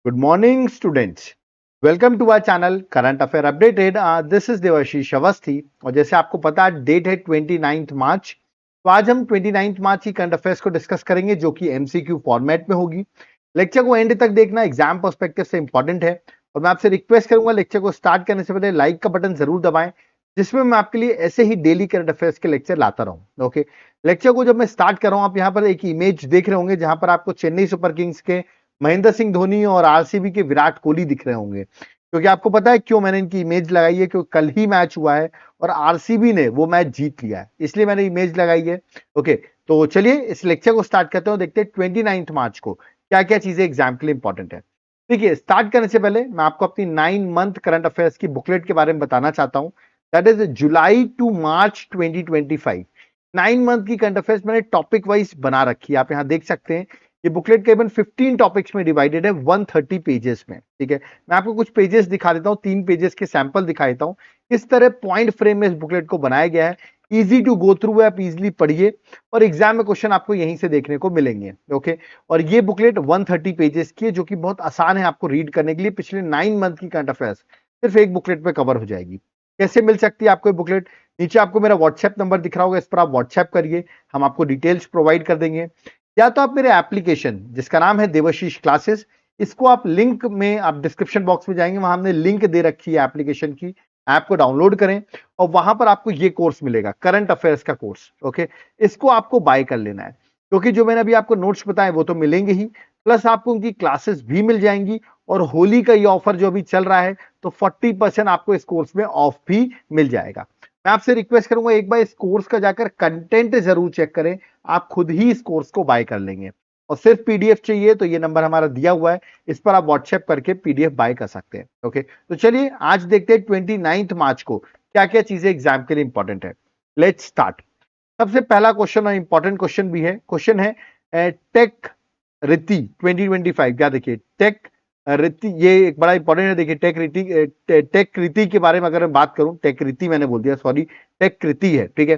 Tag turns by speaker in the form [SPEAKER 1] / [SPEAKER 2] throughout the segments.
[SPEAKER 1] Good morning, students. Welcome to our channel current affair updated. This is Devashish Awasthi और जैसे आपको पता है डेट है 29 मार्च. तो आज हम 29 मार्च की करंट अफेयर्स को डिस्कस करेंगे जो कि एमसीक्यू फॉर्मेट में होगी. लेक्चर को एंड तक देखना एग्जाम पर्सपेक्टिव से इंपॉर्टेंट है और मैं आपसे रिक्वेस्ट करूंगा लेक्चर को स्टार्ट करने से पहले लाइक का बटन जरूर दबाएं जिसमें मैं आपके लिए ऐसे ही डेली करंट अफेयर्स के लेक्चर लाता रहूं. ओके, लेक्चर को जब मैं स्टार्ट कर रहा हूं आप यहाँ पर एक इमेज देख रहे होंगे जहां पर आपको चेन्नई सुपर किंग्स के महेंद्र सिंह धोनी और आरसीबी के विराट कोहली दिख रहे होंगे. क्योंकि आपको पता है क्यों मैंने इनकी इमेज लगाई है, क्योंकि कल ही मैच हुआ है और आरसीबी ने वो मैच जीत लिया है, इसलिए मैंने इमेज लगाई है. ओके, तो चलिए इस लेक्चर को स्टार्ट करते हैं. देखते हैं 29 मार्च को क्या क्या चीजें एग्जाम के लिए इंपॉर्टेंट है. देखिए, स्टार्ट करने से पहले मैं आपको अपनी 9 मंथ करंट अफेयर्स की बुकलेट के बारे में बताना चाहता हूं. That is July to March 2025. 9 month की करंट अफेयर्स मैंने टॉपिक वाइज बना रखी है, आप यहां देख सकते हैं. ये बुकलेट करीबन 15 टॉपिक्स में डिवाइडेड है 130 पेजेस में. ठीक है, मैं आपको कुछ पेजेस दिखा देता हूँ, 3 पेजेस के सैंपल दिखा देता हूँ. इस तरह पॉइंट फ्रेम में इस बुकलेट को बनाया गया है. इजी टू गो थ्रू है, आप इजीली पढ़िए और एग्जाम में क्वेश्चन आपको यहीं से देखने को मिलेंगे. ओके, और ये बुकलेट 130 पेजेस की है जो कि बहुत आसान है आपको रीड करने के लिए. पिछले 9 मंथ की करंट अफेयर्स सिर्फ एक बुकलेट पे कवर हो जाएगी. कैसे मिल सकती है आपको ये बुकलेट? नीचे आपको मेरा व्हाट्सएप नंबर दिख रहा होगा, इस पर आप व्हाट्सएप करिए, हम आपको डिटेल्स प्रोवाइड कर देंगे. या तो आप मेरे एप्लीकेशन जिसका नाम है देवाशीष क्लासेस, इसको आप लिंक में आप डिस्क्रिप्शन बॉक्स में जाएंगे, वहां हमने लिंक दे रखी है एप्लीकेशन की. ऐप को डाउनलोड करें और वहां पर आपको ये कोर्स मिलेगा, करंट अफेयर्स का कोर्स. ओके, इसको आपको बाय कर लेना है क्योंकि जो मैंने अभी आपको नोट्स बताए वो तो मिलेंगे ही, प्लस आपको उनकी क्लासेस भी मिल जाएंगी. और होली का ये ऑफर जो अभी चल रहा है तो 40% आपको इस कोर्स में ऑफ भी मिल जाएगा. मैं आपसे रिक्वेस्ट करूंगा एक बार इस कोर्स का जाकर कंटेंट जरूर चेक करें, आप खुद ही इस कोर्स को बाय कर लेंगे. और सिर्फ पीडीएफ चाहिए तो ये नंबर हमारा दिया हुआ है, इस पर आप व्हाट्सएप करके पीडीएफ बाय कर सकते हैं. ओके, तो चलिए आज देखते हैं 29 मार्च को क्या क्या चीजें एग्जाम के लिए इंपॉर्टेंट है. Let's start. सबसे पहला क्वेश्चन और इंपॉर्टेंट क्वेश्चन भी है, क्वेश्चन है टेक रीति 2025. क्या देखिए, टेक रीति ये एक बड़ा इंपॉर्टेंट है. देखिए टेक रीति के बारे में अगर मैं बात करूं, टेक रीति मैंने बोल दिया, सॉरी, टेक रीति है. ठीक है,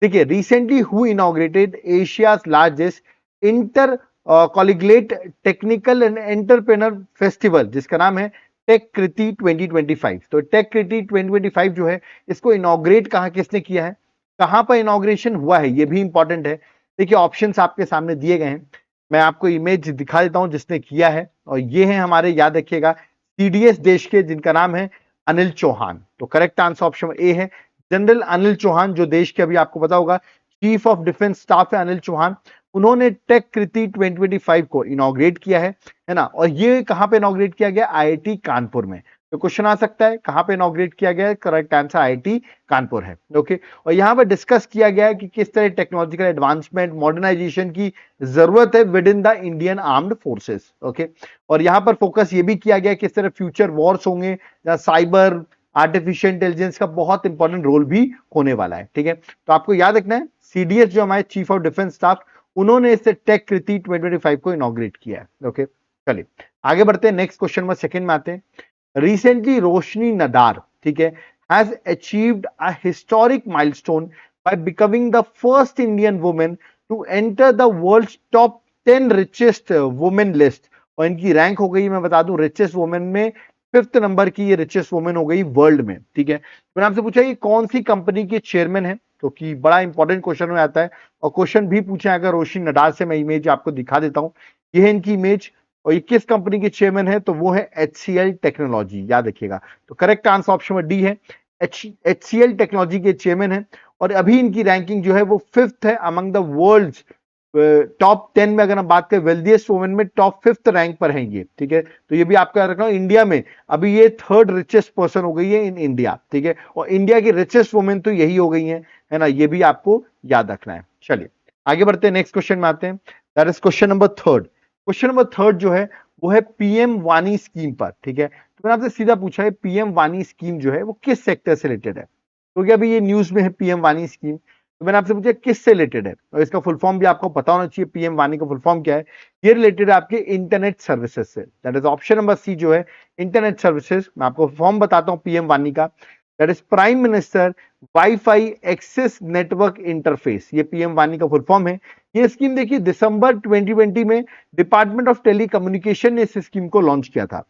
[SPEAKER 1] देखिए recently who inaugurated Asia's largest inter collegiate technical and entrepreneur festival जिसका नाम है टेक कृति 2025. तो टेक कृति 2025 जो है इसको इनॉग्रेट कहाँ किसने किया है, कहां पर इनॉग्रेशन हुआ है, ये भी इंपॉर्टेंट है. देखिए ऑप्शंस आपके सामने दिए गए हैं, मैं आपको इमेज दिखा देता हूं जिसने किया है. और ये है हमारे, याद रखिएगा, सीडीएस देश के जिनका नाम है अनिल चौहान. तो करेक्ट आंसर ऑप्शन ए है, जनरल अनिल चौहान, जो देश के अभी आपको पता होगा चीफ ऑफ डिफेंस स्टाफ है अनिल चौहान. उन्होंने टेक कृति 2025 को इनॉग्रेट किया है ना. और ये कहां पे इनॉग्रेट किया गया? आईआईटी कानपुर में. तो क्वेश्चन आ सकता है कहां पे इनॉग्रेट किया गया है, करेक्ट आंसर आईआईटी कानपुर है. ओके, और यहां पर डिस्कस किया गया है कि किस तरह टेक्नोलॉजिकल एडवांसमेंट मॉडर्नाइजेशन की जरूरत है with in the Indian armed forces. Okay, और यहां पर फोकस ये भी किया गया है किस तरह फ्यूचर वॉर्स होंगे जहां साइबर आर्टिफिशियल इंटेलिजेंस का बहुत इंपॉर्टेंट रोल भी होने वाला है. ठीक है, तो आपको याद रखना है सीडीएस जो हमारे चीफ ऑफ डिफेंस स्टाफ, उन्होंने इसे टेक कृति 2025 को इनॉग्रेट किया है. ओके, चलिए आगे बढ़ते हैं. नेक्स्ट क्वेश्चन में सेकंड में आते हैं. रिसेंटली रोशनी नदार, ठीक है, has achieved a historic milestone by becoming the first Indian women to enter the world top 10 richest women list. और इनकी रैंक हो गई, मैं बता दूं, रिचेस्ट वुमेन में 5th नंबर की ये रिचेस्ट वुमेन हो गई वर्ल्ड में. ठीक है, मैंने आपसे पूछा ये कौन सी कंपनी के चेयरमैन है, तो कि बड़ा इंपॉर्टेंट क्वेश्चन में आता है. और क्वेश्चन भी पूछा है, अगर रोशनी नडार से मैं इमेज आपको दिखा देता हूं, ये है इनकी इमेज. और ये किस कंपनी के चेयरमैन है, तो वो है HCL टेक्नोलॉजी, याद रखिएगा. तो करेक्ट आंसर ऑप्शन डी है, HCL टेक्नोलॉजी के चेयरमैन है. और अभी इनकी रैंकिंग जो है वो 5th है अमंग द वर्ल्ड टॉप 10 में. अगर हम बात करें वेल्दिएस्ट वुमेन में टॉप 5th रैंक पर है ये. ठीक है, तो ये भी आपका रखना है. इंडिया में अभी ये 3rd रिचेस्ट पर्सन हो गई है इन इंडिया. ठीक है, और इंडिया की रिचेस्ट वुमेन तो यही हो गई है ना, ये भी आपको याद रखना है. चलिए आगे बढ़ते हैं, नेक्स्ट क्वेश्चन में आते हैं. That is question number 3. Question number 3 जो है वो है पीएम वानी स्कीम पर. ठीक है, तो मैंने आपसे सीधा पूछा है पीएम वानी स्कीम जो है वो किस सेक्टर से रिलेटेड है. क्योंकि अभी ये न्यूज में है पीएम वानी स्कीम, तो मैंने आपसे पूछा किस से रिलेटेड है, और इसका फुल फॉर्म भी आपको पता होना चाहिए. पीएम वानी का फुल फॉर्म क्या है? ये रिलेटेड है आपके इंटरनेट सर्विसेज से. That is option number C जो है इंटरनेट सर्विसेज. मैं आपको फॉर्म बताता हूं पीएम वानी का. That is prime minister WiFi access network interface. ये पीएम वानी का फुल फॉर्म है. ये स्कीम देखिए दिसंबर 2020 में डिपार्टमेंट ऑफ टेलीकम्युनिकेशन ने इस स्कीम को लॉन्च किया था,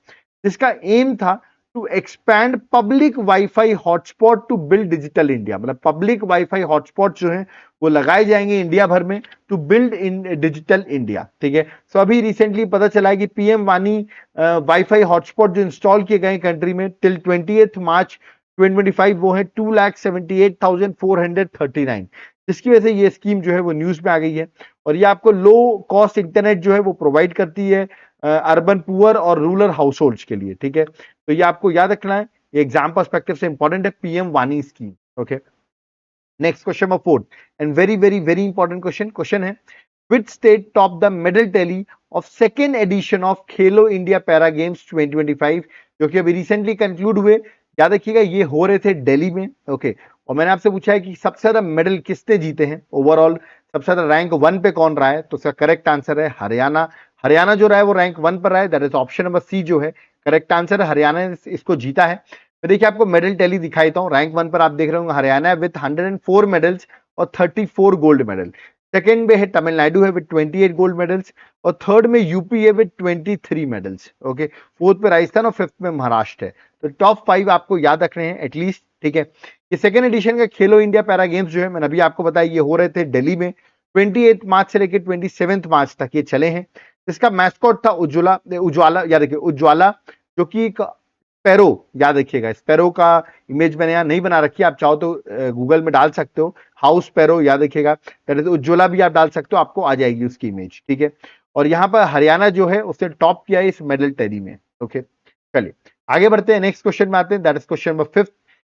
[SPEAKER 1] जिसका एम था to expand public WiFi hotspot to build digital India. मतलब पब्लिक वाईफाई हॉटस्पॉट जो है वो लगाए जाएंगे इंडिया भर में to build in digital India. ठीक है, सो अभी रिसेंटली पता चला है कि पीएम वानी वाईफाई हॉटस्पॉट जो इंस्टॉल किए गए कंट्री में टिल 20 मार्च 2025 वो है 2,78,439, जिसकी वजह से ये स्कीम जो है वो न्यूज में आ गई है। और ये आपको लो कॉस्ट इंटरनेट जो है वो प्रोवाइड करती है अर्बन पुअर और रूरल हाउस होल्ड के लिए। ठीक है, तो ये आपको याद रखना है, ये एग्जाम पर्सपेक्टिव से इंपॉर्टेंट है, पीएम वानी scheme. Okay, next question number 4 and very very very important question है, which state topped the medal tally of second edition of Khelo India para games 2025, जो कि अभी रिसेंटली कंक्लूड हुए। याद रखिएगा ये हो रहे थे दिल्ली में। ओके, और मैंने आपसे पूछा है कि सबसे ज्यादा मेडल किसने जीते हैं ओवरऑल, सबसे ज्यादा रैंक 1 पे कौन रहा है, तो इसका करेक्ट आंसर है हरियाणा। हरियाणा जो रहा है वो रैंक 1 पर रहा है, that is option number C जो है करेक्ट आंसर है, हरियाणा ने इसको जीता है। मैं देखिए आपको मेडल टैली दिखाता हूँ, रैंक 1 पर आप देख रहे होंगे हरियाणा विद 104 मेडल्स और 34 गोल्ड मेडल। सेकेंड में है तमिलनाडु है विद 28 गोल्ड मेडल्स, और थर्ड में यूपी है विद 23 मेडल्स। ओके, फोर्थ पे राजस्थान और फिफ्थ में महाराष्ट्र है। तो टॉप 5 आपको याद रखने हैं एटलीस्ट। ठीक है, ये सेकेंड एडिशन का खेलो इंडिया पैरा गेम्स जो है मैंने अभी आपको बताया ये हो रहे थे दिल्ली में 28 मार्च से लेकर 27 मार्च तक ये चले हैं। इसका मैस्कॉट था उज्ज्वला याद रखिए उज्ज्वला, जो कि एक स्पैरो, याद रखिएगा स्पैरो का इमेज मैंने यहाँ नहीं बना रखी है, आप चाहो तो गूगल में डाल सकते हो, हाउस स्पैरो याद रखिएगा, उज्ज्वला भी आप डाल सकते हो, आपको आ जाएगी उसकी इमेज। ठीक है, और यहाँ पर हरियाणा जो है उसने टॉप किया है इस मेडल टैली में। ओके, चलिए आगे बढ़ते हैं, नेक्स्ट क्वेश्चन में आते हैं, that is question number 5।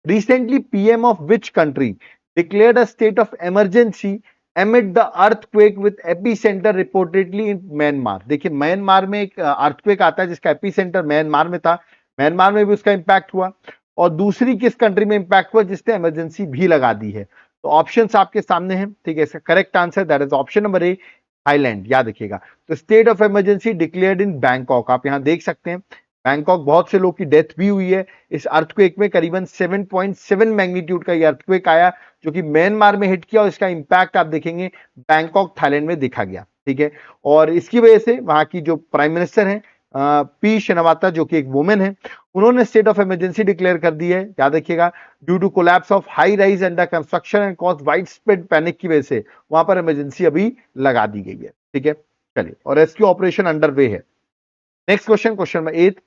[SPEAKER 1] Recently PM of which country declared a state of emergency amid the earthquake with epicenter reportedly in Myanmar. देखिए म्यांमार में एक अर्थक्वेक आता है जिसका एपिसेंटर म्यांमार में था, म्यांमार में भी उसका इंपैक्ट हुआ, और दूसरी किस कंट्री में इंपैक्ट हुआ जिसने इमरजेंसी भी लगा दी है। तो ऑप्शंस आपके सामने हैं। ठीक है, इसका correct answer that is option number A Thailand, याद रखिएगा। तो state of emergency declared in Bangkok, आप यहां देख सकते हैं बैंकॉक, बहुत से लोग की डेथ भी हुई है इस अर्थक्वेक में, करीबन 7.7 मैग्नीट्यूड का ये अर्थक्वेक आया जो कि म्यांमार में हिट किया, और इसका इंपैक्ट आप देखेंगे बैंकॉक थाईलैंड में देखा गया। ठीक है, और इसकी वजह से वहां की जो प्राइम मिनिस्टर हैं पी शनवाता जो कि एक वुमेन है, उन्होंने स्टेट ऑफ इमरजेंसी डिक्लेयर कर दी है, याद रखिएगा, due to collapse of high rise under construction and cause wide spread panic की वजह से वहां पर इमरजेंसी अभी लगा दी गई है। ठीक है, चलिए, और रेस्क्यू ऑपरेशन अंडर वे है। Next question, question number 8,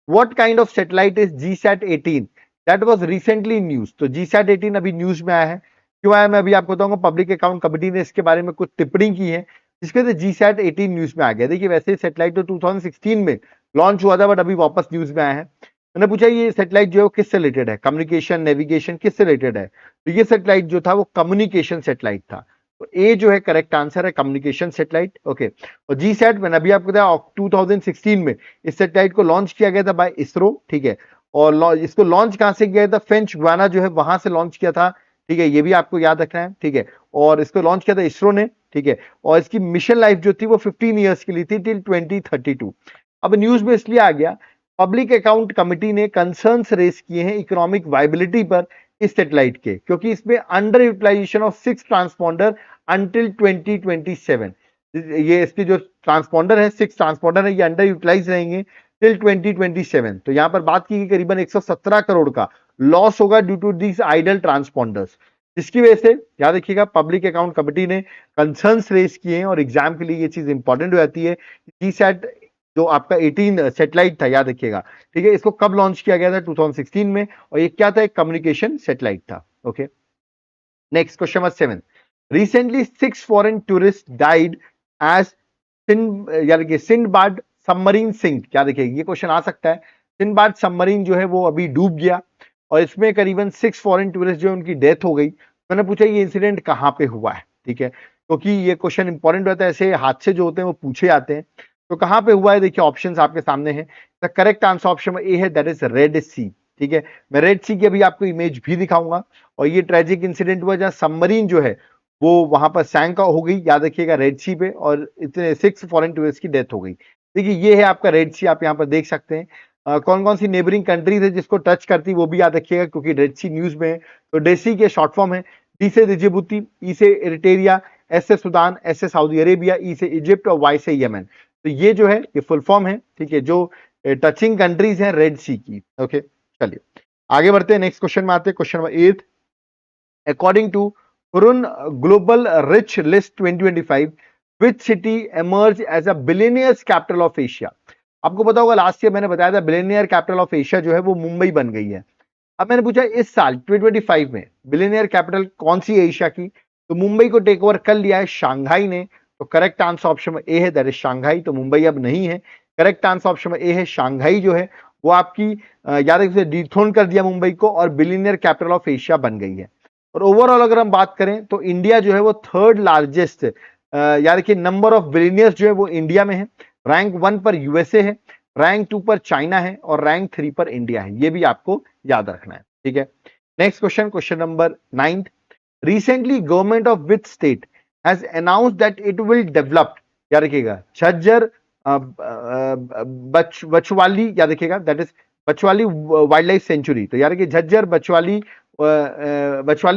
[SPEAKER 1] what kind of satellite is GSAT 18 that was recently in news. तो जीसैट 18 अभी न्यूज में आया है, क्यों आया मैं अभी आपको बताऊंगा। पब्लिक अकाउंट कमेटी ने इसके बारे में कुछ टिप्पणी की है जिसके वजह से जीसैट 18 न्यूज में आ गया। देखिए वैसे सैटेलाइट तो 2016 में लॉन्च हुआ था, बट अभी वापस न्यूज में आया है। मैंने पूछा ये सैटेलाइट जो है किससे रिलेटेड है, कम्युनिकेशन नेविगेशन किससे रिलेटेड है, तो ये सैटेलाइट जो था वो कम्युनिकेशन सैटेलाइट था, तो ए जो है करेक्ट आंसर है कम्युनिकेशन सैटेलाइट। ओके, और जी सैट मैंने अभी आपको बताया 2016 में इस सैटेलाइट को लॉन्च किया गया था बाय इसरो। ठीक है, और इसको लॉन्च कहां से किया था, फ्रेंच गुयाना जो है वहां से लॉन्च किया था। ठीक है, ये भी आपको याद रखना है। ठीक है, और इसको लॉन्च किया था इसरो ने। ठीक है, और इसकी मिशन लाइफ जो थी वो 15 ईयर्स के लिए थी, टिल 2032। अब न्यूज में इसलिए आ गया, पब्लिक अकाउंट कमेटी ने कंसर्न्स रेस किए हैं इकोनॉमिक वायबिलिटी पर इस सैटेलाइट के, क्योंकि इसमें under utilisation of 6 transponder until 2027। ये इसके जो ट्रांसपॉन्डर है 6 ट्रांसपॉन्डर है ये अंडर यूटिलाइज रहेंगे टिल 2027। तो यहां पर बात की गई करीबन 117 करोड़ का लॉस होगा ड्यू टू दिस आइडल ट्रांसपॉन्डर्स, जिसकी वजह से याद रखिएगा पब्लिक अकाउंट कमेटी ने कंसर्न्स रेस किए हैं, और एग्जाम के लिए ये चीज इंपॉर्टेंट हो जाती है। जीसैट जो आपका 18 सैटेलाइट था, याद रखिएगा। ठीक है, इसको कब लॉन्च किया गया था, 2016 में, और ये क्या था, एक कम्युनिकेशन सैटेलाइट था। Okay, next question number 7, recently 6 foreign tourist died as यानी कि सिंडबाड सबमरीन सिंक। क्या देखिए ये क्वेश्चन आ सकता है, सिंडबाड सबमरीन जो है वो अभी डूब गया, और इसमें करीबन 6 फॉरेन टूरिस्ट जो उनकी डेथ हो गई। मैंने पूछा ये इंसिडेंट कहाँ पे हुआ है। ठीक है, क्योंकि ये क्वेश्चन इंपॉर्टेंट होता है, ऐसे हादसे जो होते हैं वो पूछे जाते हैं। तो कहां पे हुआ है, देखिए ऑप्शंस आपके सामने हैं। The correct answer option A है, दैट इज रेड सी। ठीक है, मैं रेड सी की अभी आपको इमेज भी दिखाऊंगा, और ये ट्रेजिक इंसिडेंट हुआ जहां सबमरीन जो है वो वहां पर सैंक हो गई, याद रखिएगा रेड सी पे, और इतने 6 फॉरेन टूरिस्ट की डेथ हो गई। देखिए ये है आपका रेड सी, आप यहाँ पर देख सकते हैं। कौन कौन सी नेबरिंग कंट्रीज है जिसको टच करती वो भी याद रखिएगा, क्योंकि रेड सी न्यूज में है। तो डेसी के शॉर्ट फॉर्म है, डी से जिबूती, ई से इरिटेरिया, एस से सूडान, एस से सऊदी अरेबिया, ई से इजिप्ट और वाई से यमन। तो ये जो है ये फुल फॉर्म है, ठीक है, जो टचिंग कंट्रीज हैं रेड सी की। ओके, चलिए आगे बढ़ते हैं, नेक्स्ट क्वेश्चन में आते हैं। Question number 8, according to Hurun global rich list 2025, which city emerge as a billionaires capital of Asia. आपको पता होगा लास्ट ईयर मैंने बताया था बिलियनियर कैपिटल ऑफ एशिया जो है वो मुंबई बन गई है। अब मैंने पूछा इस साल 2025 में बिलियनियर कैपिटल कौन सी है एशिया की, तो मुंबई को टेक ओवर कर लिया है शांघाई ने। तो करेक्ट आंसर ऑप्शन में ए है, दैट इज शांघाई। तो मुंबई अब नहीं है, करेक्ट आंसर ऑप्शन में ए है, शांघाई जो है वो आपकी याद रखिए डिथ्रोन कर दिया मुंबई को और बिलियनियर कैपिटल ऑफ एशिया बन गई है। और ओवरऑल अगर हम बात करें तो इंडिया जो है वो थर्ड लार्जेस्ट, याद रखिए नंबर ऑफ बिलियनियर्स जो है वो इंडिया में है। रैंक 1 पर यूएसए है, रैंक 2 पर चाइना है और रैंक 3 पर इंडिया है। ये भी आपको याद रखना है, ठीक है। Next question, question number 9, recently government of which state has announced that it will develop, याद रखिएगा, झज्जर बचवाली, याद रखिएगा that is Bachwali wild life sanctuary. तो याद रखिए झज्जर बचवाली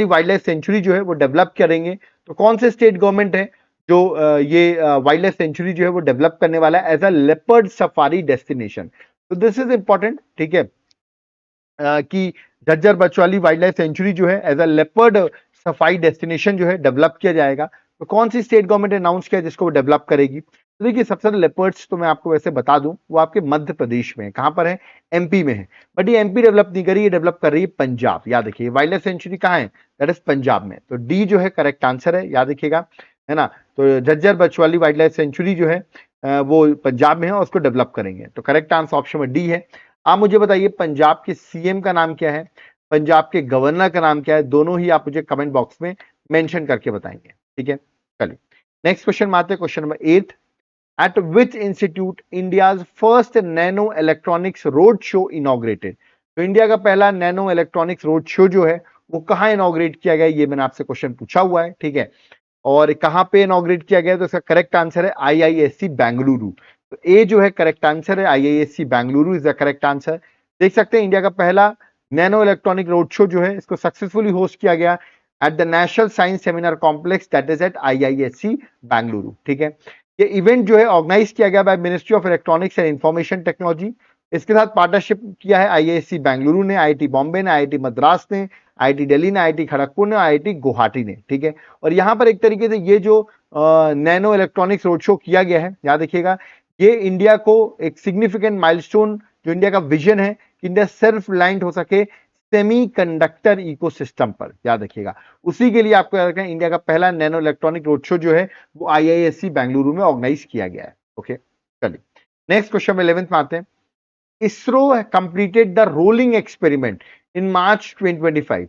[SPEAKER 1] वाइल्ड लाइफ सेंचुरी जो है वो डेवलप करेंगे। तो कौन से स्टेट गवर्नमेंट है जो ये वाइल्ड लाइफ सेंचुरी जो है वो डेवलप करने वाला है as a leopard safari destination. तो दिस इज इंपॉर्टेंट, ठीक है, कि झज्जर बचवाली वाइल्ड लाइफ सेंचुरी जो है as a leopard safari destination जो है डेवलप किया जाएगा। तो कौन सी स्टेट गवर्नमेंट अनाउंस किया जिसको वो डेवलप करेगी। तो देखिए सबसे ज्यादा लेपर्ड्स तो मैं आपको वैसे बता दूं वो आपके मध्य प्रदेश में है। कहां पर है, एमपी में है। बट ये एमपी डेवलप नहीं कर रही, ये डेवलप कर रही है पंजाब। याद रखिए वाइल्ड लाइफ सेंचुरी कहां है, दैट इज पंजाब में। तो डी जो है करेक्ट आंसर है, याद रखिएगा, है ना। तो झज्जर बचवाली वाइल्ड लाइफ सेंचुरी जो है वो पंजाब में है और उसको डेवलप करेंगे। तो करेक्ट आंसर ऑप्शन में डी है। आप मुझे बताइए पंजाब के सीएम का नाम क्या है, पंजाब के गवर्नर का नाम क्या है, दोनों ही आप मुझे कमेंट बॉक्स में मेंशन करके बताएंगे, ठीक है। चलिए नेक्स्ट क्वेश्चन में आते हैं, question number 8, eight which institute India's first nano electronics road show inaugurated. तो इंडिया का पहला नैनो इलेक्ट्रॉनिक्स रोड शो जो है वो कहां इनॉग्रेट किया गया, ये मैंने आपसे क्वेश्चन पूछा हुआ है, ठीक है। और कहां पे इनॉग्रेट किया गया, तो इसका करेक्ट आंसर है आईआईएससी बेंगलुरु। तो ए जो है करेक्ट आंसर है, IISc Bengaluru is the correct answer. देख सकते हैं इंडिया का पहला नैनो इलेक्ट्रॉनिक रोड शो जो है इसको सक्सेसफुली होस्ट किया गया at the national science seminar complex that is at IISc Bengaluru, ठीक है। ये इवेंट जो है ऑर्गेनाइज किया गया by ministry of electronics and information technology. इसके साथ पार्टनरशिप किया है आईआईएससी बेंगलुरु ने, आईआईटी बॉम्बे ने, आईआईटी मद्रास ने, आईआईटी दिल्ली ने, आईआईटी खड़गपुर ने, आईआईटी गुवाहाटी ने, ठीक है। और यहाँ पर एक तरीके से ये जो नैनो इलेक्ट्रॉनिक्स रोड शो किया गया है, याद रखिएगा ये इंडिया को एक सिग्निफिकेंट माइलस्टोन, जो इंडिया का विजन है कि इंडिया सेल्फ रिलायंट हो सके सेमीकंडक्टर इकोसिस्टम पर, याद रखिएगा उसी के लिए आपको याद रखना इंडिया का पहला नैनो इलेक्ट्रॉनिक रोड शो जो है वो आईआईएससी बेंगलुरु में ऑर्गेनाइज किया गया है। ओके, चलिए नेक्स्ट क्वेश्चन में 11th में आते हैं। ISRO completed the rolling experiment in March 2025,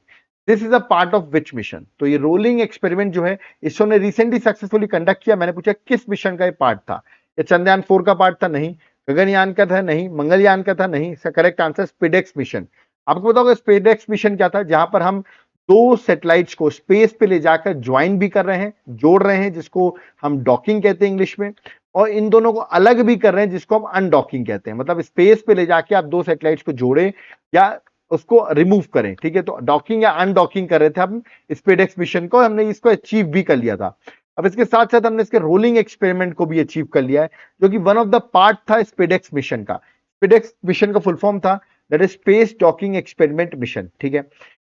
[SPEAKER 1] this is a part of which mission. तो ये रोलिंग एक्सपेरिमेंट जो है इसरो ने रिसेंटली सक्सेसफुली कंडक्ट किया। मैंने पूछा किस मिशन का ये पार्ट था, ये चंद्रयान 4 का पार्ट था, नहीं। गगनयान का था, नहीं। मंगलयान का था, नहीं। इसका करेक्ट आंसर स्पेडेक्स मिशन। आपको पता होगा स्पेडेक्स मिशन क्या था, जहां पर हम 2 सैटेलाइट्स को स्पेस पे ले जाकर ज्वाइन भी कर रहे हैं, जोड़ रहे हैं, जिसको हम डॉकिंग कहते हैं इंग्लिश में, और इन दोनों को अलग भी कर रहे हैं जिसको हम अनडॉकिंग कहते हैं। मतलब स्पेस पे ले जाके आप 2 सैटेलाइट्स को जोड़े या उसको रिमूव करें, ठीक है। तो डॉकिंग या अनडॉकिंग कर रहे थे हम स्पेडेक्स मिशन को, हमने इसको अचीव भी कर लिया था। अब इसके साथ साथ हमने इसके रोलिंग एक्सपेरिमेंट को भी अचीव कर लिया है, जो कि वन ऑफ द पार्ट था स्पेडेक्स मिशन का। स्पेडेक्स मिशन का फुल फॉर्म था that is space docking experiment mission, ठीक है।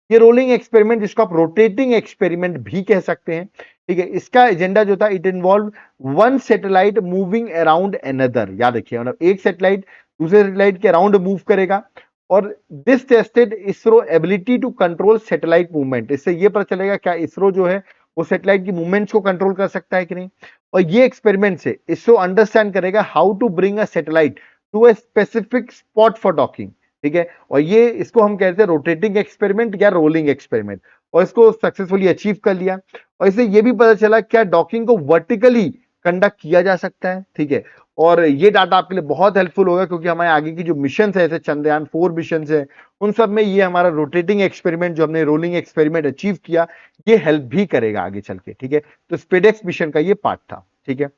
[SPEAKER 1] ये रोलिंग एक्सपेरिमेंट जिसको आप रोटेटिंग एक्सपेरिमेंट भी कह सकते हैं, ठीक है। इसका एजेंडा जो था it involve 1 satellite moving around another, याद रखिए मतलब एक सैटेलाइट दूसरे सैटेलाइट के अराउंड मूव करेगा। और this tested ISRO ability to control satellite movement. इससे ये पता चलेगा क्या इसरो जो है वो सैटेलाइट की मूवमेंट्स को कंट्रोल कर सकता है कि नहीं। और ये एक्सपेरिमेंट से इसरो अंडरस्टैंड करेगा how to bring a satellite to a specific spot for docking, ठीक है। और ये इसको हम कहते हैं रोटेटिंग एक्सपेरिमेंट या रोलिंग एक्सपेरिमेंट, और इसको सक्सेसफुली अचीव कर लिया। और इससे ये भी पता चला क्या डॉकिंग को वर्टिकली कंडक्ट किया जा सकता है, ठीक है। और ये डाटा आपके लिए बहुत हेल्पफुल होगा क्योंकि हमारे आगे की जो मिशन है, जैसे चंद्रयान 4 मिशन है, उन सब में ये हमारा रोटेटिंग एक्सपेरिमेंट जो हमने रोलिंग एक्सपेरिमेंट अचीव किया, ये हेल्प भी करेगा आगे चल के, ठीक है। तो स्पेडेक्स मिशन का ये पार्ट था, ठीक है।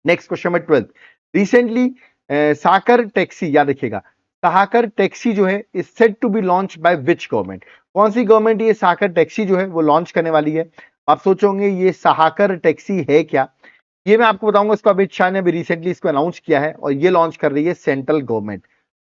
[SPEAKER 1] नेक्स्ट क्वेश्चन में 12th, रिसेंटली साकर टैक्सी, याद रखिएगा साकर टैक्सी जो है is set to be launch by which government. कौन सी गवर्नमेंट ये साकर टैक्सी जो है वो लॉन्च करने वाली है। आप सोचोगे ये सहाकर टैक्सी है क्या? ये मैं आपको बताऊंगा। इसको अमित शाह ने अभी रिसेंटली इसको अनाउंस किया है और ये लॉन्च कर रही है सेंट्रल गवर्नमेंट।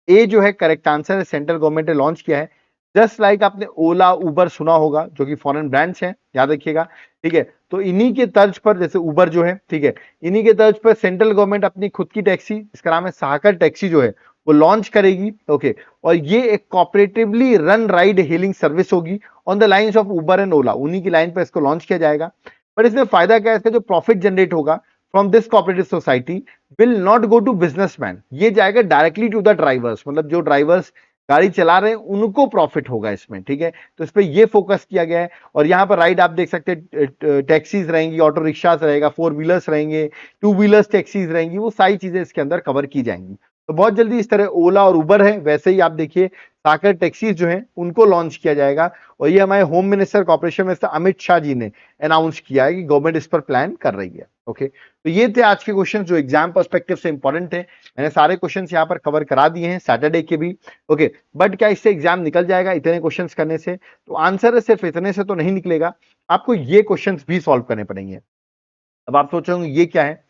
[SPEAKER 1] ए जो है करेक्ट आंसर है, सेंट्रल गवर्नमेंट ने लॉन्च किया है। जस्ट लाइक आपने ओला उबर सुना होगा जो कि फॉरेन ब्रांड्स हैं, याद रखिएगा, ठीक है। तो इन्हीं के तर्ज पर जैसे उबर जो है, ठीक है, इन्हीं के तर्ज पर सेंट्रल गवर्नमेंट अपनी खुद की टैक्सी, इसका नाम है सहाकर टैक्सी जो है वो लॉन्च करेगी। ओके, और ये एक cooperatively run ride hailing service होगी on the lines of Uber and Ola, उन्हीं की लाइन पर इसको लॉन्च किया जाएगा। बट इसमें फायदा क्या है, इसका जो प्रॉफिट जनरेट होगा from this cooperative society will not go to businessman, ये जाएगा डायरेक्टली टू द ड्राइवर्स, मतलब जो ड्राइवर्स गाड़ी चला रहे हैं उनको प्रॉफिट होगा इसमें, ठीक है। तो इस पे ये फोकस किया गया है। और यहाँ पर राइड आप देख सकते हैं, टैक्सीज रहेंगी, ऑटो रिक्शास रहेगा, 4 व्हीलर्स रहेंगे, 2 व्हीलर्स टैक्सीज रहेंगी, वो सारी चीजें इसके अंदर कवर की जाएंगी। तो बहुत जल्दी इस तरह ओला और उबर है वैसे ही आप देखिए साकर टैक्सीज जो है उनको लॉन्च किया जाएगा। और ये हमारे home minister corporation minister Amit Shah ji ने अनाउंस किया है कि गवर्नमेंट इस पर प्लान कर रही है। ओके, तो ये थे आज के क्वेश्चन जो एग्जाम पर्सपेक्टिव से इंपॉर्टेंट थे। मैंने सारे क्वेश्चन यहाँ पर कवर करा दिए हैं सैटरडे के भी। ओके, बट क्या इससे एग्जाम निकल जाएगा इतने क्वेश्चन करने से? तो आंसर है सिर्फ इतने से तो नहीं निकलेगा, आपको ये क्वेश्चन भी सॉल्व करने पड़ेंगे। अब आप सोचोगे ये क्या है?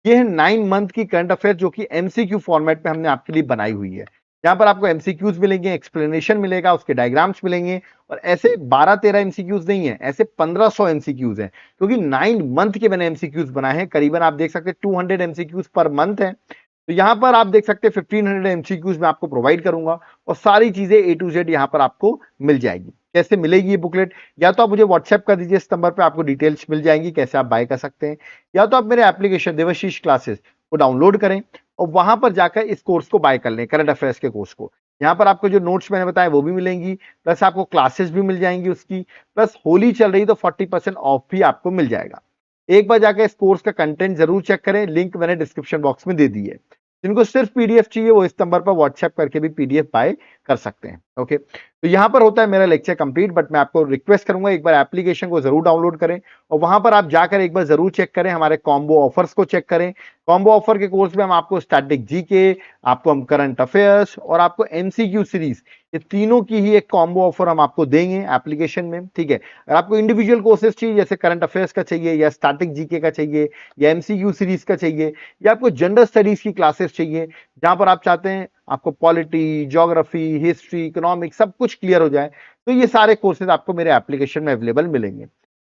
[SPEAKER 1] ये है 9 मंथ की करंट अफेयर जो कि एमसीक्यू फॉर्मेट में हमने आपके लिए बनाई हुई है। यहाँ पर आपको एमसीक्यूज मिलेंगे, एक्सप्लेनेशन मिलेगा, उसके डायग्राम्स मिलेंगे। और ऐसे 12-13 एमसीक्यूज नहीं है, ऐसे 1500 एमसीक्यूज हैं, क्योंकि 9 मंथ के मैंने एमसीक्यूज बनाए हैं। करीबन आप देख सकते हैं 200 एमसीक्यूज पर मंथ है। तो यहाँ पर आप देख सकते हैं 1500 एमसीक्यूज मैं आपको प्रोवाइड करूंगा और सारी चीजें ए टू जेड यहाँ पर आपको मिल जाएगी। कैसे मिलेगी ये बुकलेट? या तो आप मुझे व्हाट्सएप कर दीजिए, इस नंबर पे आपको डिटेल्स मिल जाएंगी कैसे आप बाय कर सकते हैं, या तो आप मेरे एप्लीकेशन देवाशीष क्लासेस को डाउनलोड करें और वहां पर जाकर इस कोर्स को बाय कर लें, करंट अफेयर्स के कोर्स को। यहाँ पर आपको जो नोट्स मैंने बताया वो भी मिलेंगी, प्लस आपको क्लासेस भी मिल जाएंगी उसकी, प्लस होली चल रही तो 40% ऑफ भी आपको मिल जाएगा। एक बार जाकर इस कोर्स का कंटेंट जरूर चेक करें, लिंक मैंने डिस्क्रिप्शन बॉक्स में दे दी है। जिनको सिर्फ पीडीएफ चाहिए वो इस नंबर पर व्हाट्सएप करके भी पीडीएफ बाय कर सकते हैं। ओके, तो यहाँ पर होता है मेरा लेक्चर कंप्लीट, बट मैं आपको रिक्वेस्ट करूंगा एक बार एप्लीकेशन को जरूर डाउनलोड करें और वहां पर आप जाकर एक बार जरूर चेक करें, हमारे कॉम्बो ऑफर्स को चेक करें। कॉम्बो ऑफर के कोर्स में हम आपको स्टैटिक जीके, आपको हम करंट अफेयर्स और आपको एमसीक्यू सीरीज, ये तीनों की ही एक कॉम्बो ऑफर हम आपको देंगे एप्लीकेशन में, ठीक है। अगर आपको इंडिविजुअल कोर्सेज चाहिए जैसे करंट अफेयर्स का चाहिए या स्टैटिक जीके का चाहिए या एमसीक्यू सीरीज का चाहिए या आपको जनरल स्टडीज की क्लासेस चाहिए जहां पर आप चाहते हैं आपको पॉलिटी, ज्योग्राफी, हिस्ट्री, इकोनॉमिक्स सब कुछ क्लियर हो जाए, तो ये सारे कोर्सेज आपको मेरे एप्लीकेशन में अवेलेबल मिलेंगे।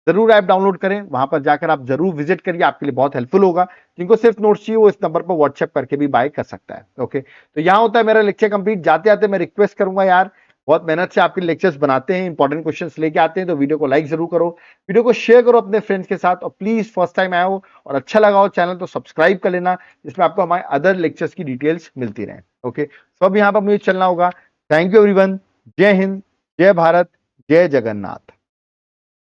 [SPEAKER 1] जरूर ऐप डाउनलोड करें, वहां पर जाकर आप जरूर विजिट करिए, आपके लिए बहुत हेल्पफुल होगा। जिनको सिर्फ नोट्स चाहिए वो इस नंबर पर व्हाट्सएप करके भी बाय कर सकता है। ओके, तो यहां होता है मेरा लेक्चर कंप्लीट। जाते आते मैं रिक्वेस्ट करूंगा यार, बहुत मेहनत से आपके लेक्चर्स बनाते हैं, इंपॉर्टेंट क्वेश्चंस लेके आते हैं, तो वीडियो को लाइक जरूर करो, वीडियो को शेयर करो अपने फ्रेंड्स के साथ और प्लीज फर्स्ट टाइम आए हो और अच्छा लगा हो चैनल तो सब्सक्राइब कर लेना, जिसमें आपको हमारे अदर लेक्चर्स की डिटेल्स मिलती रहे। ओके, तो अब यहाँ पर मुझे चलना होगा। थैंक यू एवरीवन, जय हिंद, जय भारत, जय जगन्नाथ।